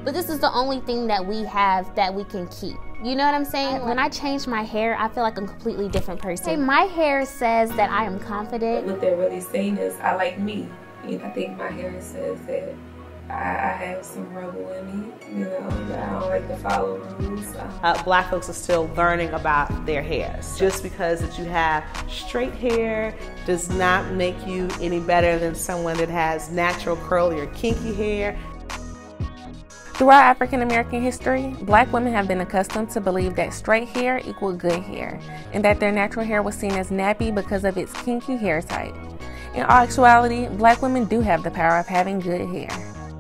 but this is the only thing that we have that we can keep. You know what I'm saying? When I change my hair, I feel like a completely different person. My hair says that I am confident. What they're really saying is, I like me. You know, I think my hair says that I have some rebel in me, you know, that I don't like to follow rules. Black folks are still learning about their hair. Just because that you have straight hair does not make you any better than someone that has natural curly or kinky hair. Throughout African American history, Black women have been accustomed to believe that straight hair equaled good hair, and that their natural hair was seen as nappy because of its kinky hair type. In all actuality, Black women do have the power of having good hair.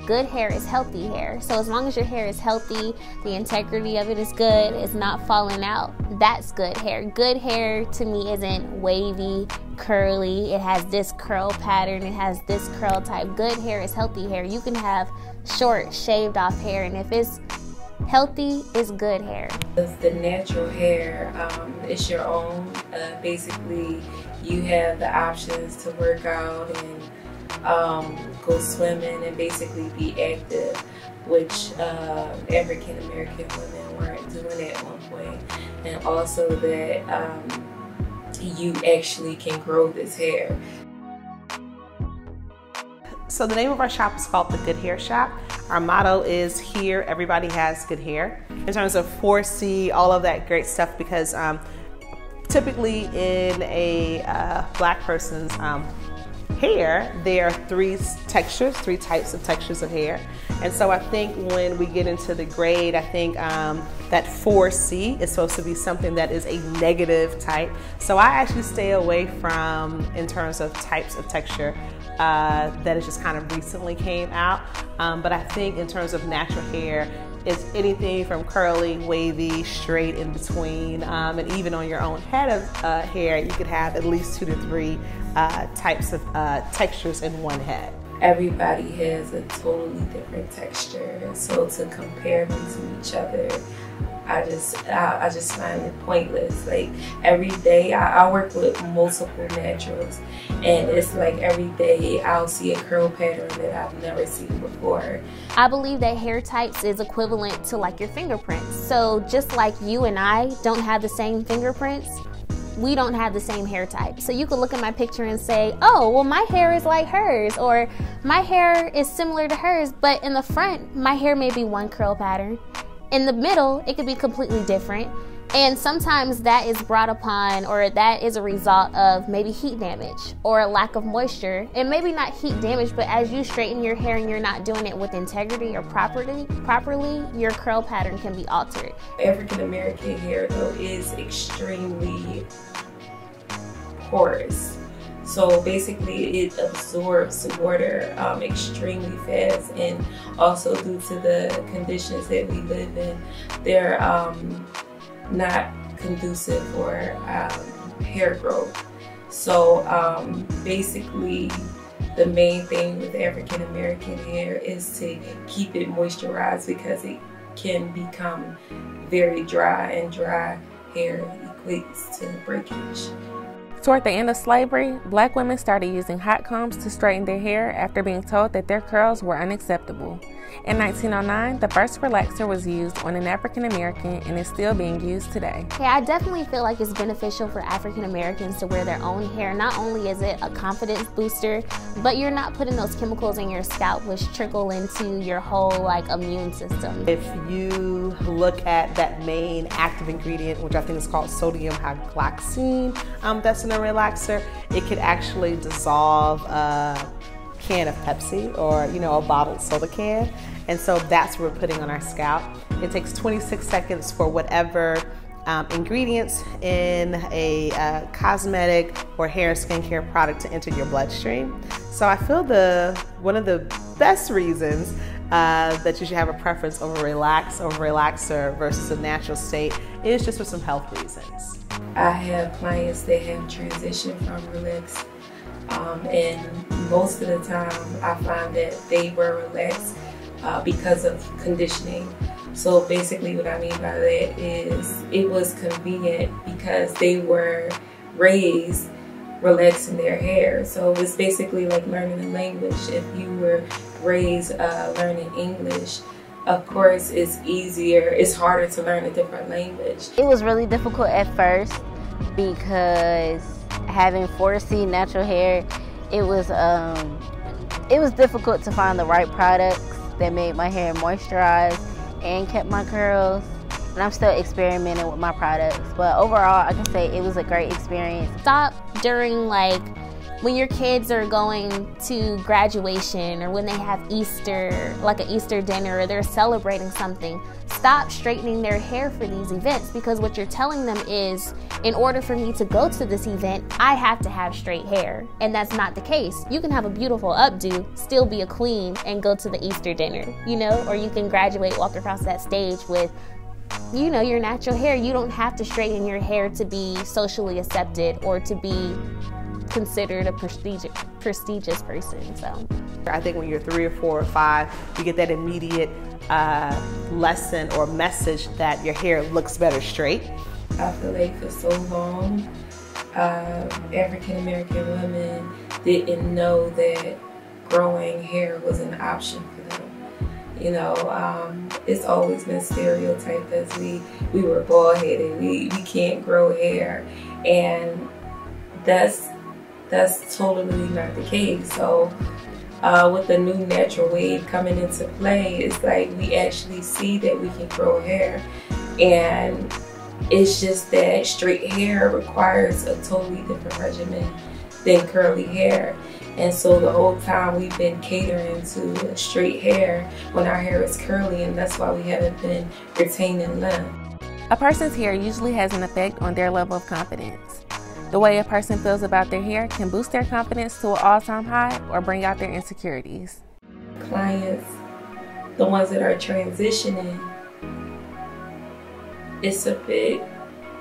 Good hair is healthy hair. So as long as your hair is healthy, the integrity of it is good, it's not falling out, that's good hair. Good hair to me isn't wavy, curly, it has this curl pattern, it has this curl type. Good hair is healthy hair. You can have short, shaved off hair, and if it's healthy, it's good hair. The natural hair, it's your own. Basically, you have the options to work out and go swimming and basically be active, which African American women weren't doing at one point. And also that you actually can grow this hair. So the name of our shop is called The Good Hair Shop. Our motto is here, everybody has good hair. In terms of 4C, all of that great stuff, because typically in a Black person's hair, there are three types of textures of hair. And so I think when we get into the grade, I think that 4C is supposed to be something that is a negative type. So I actually stay away from, in terms of types of texture, that has just kind of recently came out. But I think in terms of natural hair, it's anything from curly, wavy, straight, in between, and even on your own head of hair, you could have at least 2 to 3 types of textures in one head. Everybody has a totally different texture, so to compare them to each other, I just find it pointless. Like every day, I work with multiple naturals, and it's like every day I'll see a curl pattern that I've never seen before. I believe that hair types is equivalent to like your fingerprints. So just like you and I don't have the same fingerprints, we don't have the same hair type. So you could look at my picture and say, oh, well, my hair is like hers, or my hair is similar to hers, but in the front, my hair may be one curl pattern. In the middle, it could be completely different. And sometimes that is brought upon, or that is a result of maybe heat damage or a lack of moisture. And maybe not heat damage, but as you straighten your hair and you're not doing it with integrity or properly, your curl pattern can be altered. African American hair, though, is extremely porous. So basically it absorbs water extremely fast, and also due to the conditions that we live in, they're not conducive for hair growth. So basically the main thing with African American hair is to keep it moisturized, because it can become very dry, and dry hair equates to breakage. Toward the end of slavery, Black women started using hot combs to straighten their hair after being told that their curls were unacceptable. In 1909, the first relaxer was used on an African American and is still being used today. Yeah, I definitely feel like it's beneficial for African Americans to wear their own hair. Not only is it a confidence booster, but you're not putting those chemicals in your scalp which trickle into your whole immune system. If you look at that main active ingredient, which I think is called sodium hydroxide, that's in a relaxer, it could actually dissolve a can of Pepsi, or a bottled soda can, and so that's what we're putting on our scalp. It takes 26 seconds for whatever ingredients in a cosmetic or hair skincare product to enter your bloodstream. So I feel one of the best reasons that you should have a preference over relaxer versus a natural state is just for some health reasons. I have clients that have transitioned from relax, and most of the time I find that they were relaxed because of conditioning. So basically what I mean by that is it was convenient because they were raised relaxing their hair. So it's basically like learning a language. If you were raised learning English, of course, it's harder to learn a different language. It was really difficult at first because having 4C natural hair, it was difficult to find the right products that made my hair moisturized and kept my curls. And I'm still experimenting with my products, but overall I can say it was a great experience. Stop during like when your kids are going to graduation or when they have Easter, like an Easter dinner, or they're celebrating something. Stop straightening their hair for these events, because what you're telling them is, in order for me to go to this event, I have to have straight hair. And that's not the case. You can have a beautiful updo, still be a queen, and go to the Easter dinner, you know? Or you can graduate, walk across that stage with, you know, your natural hair. You don't have to straighten your hair to be socially accepted or to be considered a prestigious person. So I think when you're 3 or 4 or 5, you get that immediate lesson or message that your hair looks better straight. I feel like for so long, African American women didn't know that growing hair was an option for them. You know, it's always been stereotyped as we were bald-headed, we can't grow hair, and that's totally not the case. So with the new natural wave coming into play, it's like we actually see that we can grow hair, and it's just that straight hair requires a totally different regimen than curly hair. And so the whole time we've been catering to straight hair when our hair is curly, and that's why we haven't been retaining length. A person's hair usually has an effect on their level of confidence. The way a person feels about their hair can boost their confidence to an all-time high or bring out their insecurities. Clients, the ones that are transitioning, it's a bit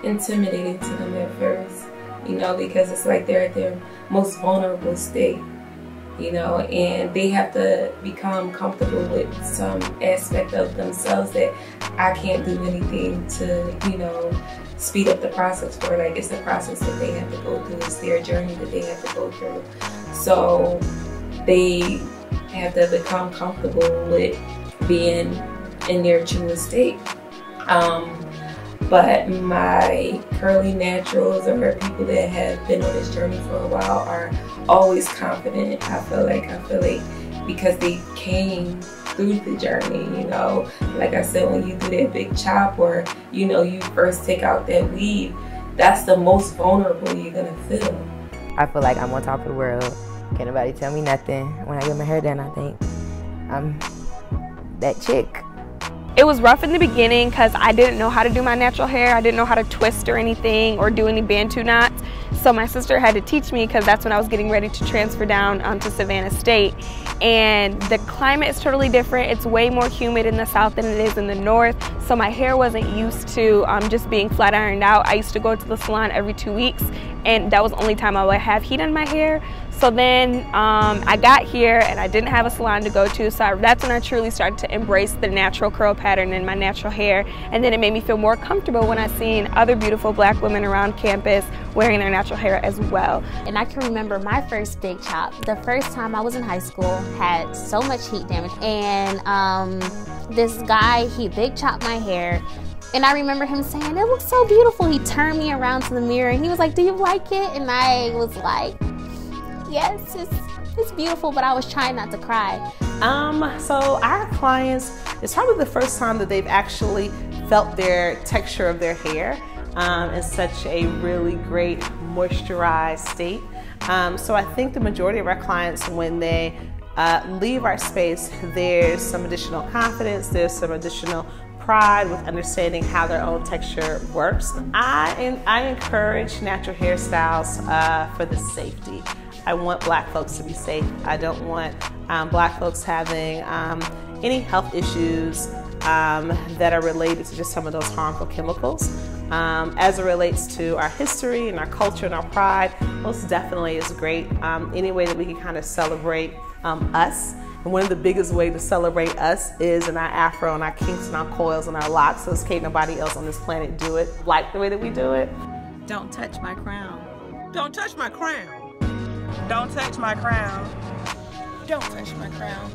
intimidating to them at first, you know, because it's like they're at their most vulnerable state, you know, and they have to become comfortable with some aspect of themselves that I can't do anything to, you know, speed up the process for. Like, it's the process that they have to go through. It's their journey that they have to go through. So they have to become comfortable with being in their truest state. But my curly naturals, or people that have been on this journey for a while, are always confident. I feel like because they came through the journey, you know. Like I said, when you do that big chop, or, you know, you first take out that weave, that's the most vulnerable you're gonna feel. I feel like I'm on top of the world. Can't nobody tell me nothing. When I get my hair done, I think I'm that chick. It was rough in the beginning because I didn't know how to do my natural hair. I didn't know how to twist or anything or do any bantu knots. So my sister had to teach me, because that's when I was getting ready to transfer down to Savannah State. And the climate is totally different. It's way more humid in the south than it is in the north. So my hair wasn't used to just being flat ironed out. I used to go to the salon every 2 weeks, and that was the only time I would have heat in my hair. So then I got here and I didn't have a salon to go to, so that's when I truly started to embrace the natural curl pattern in my natural hair. And then it made me feel more comfortable when I seen other beautiful black women around campus wearing their natural hair as well. And I can remember my first big chop. The first time I was in high school, had so much heat damage, and this guy, he big chopped my hair. And I remember him saying, "It looks so beautiful." He turned me around to the mirror and he was like, "Do you like it?" And I was like, "Yes, it's beautiful," but I was trying not to cry. So our clients, it's probably the first time that they've actually felt their texture of their hair in such a really great moisturized state. So I think the majority of our clients, when they leave our space, there's some additional confidence, there's some additional pride with understanding how their own texture works. I encourage natural hairstyles for the safety. I want black folks to be safe. I don't want black folks having any health issues that are related to just some of those harmful chemicals. As it relates to our history and our culture and our pride, most definitely is great. Any way that we can kind of celebrate us. And one of the biggest ways to celebrate us is in our afro and our kinks and our coils and our locks. So can't nobody else on this planet do it like the way that we do it. Don't touch my crown. Don't touch my crown. Don't touch my crown. Don't touch my crown.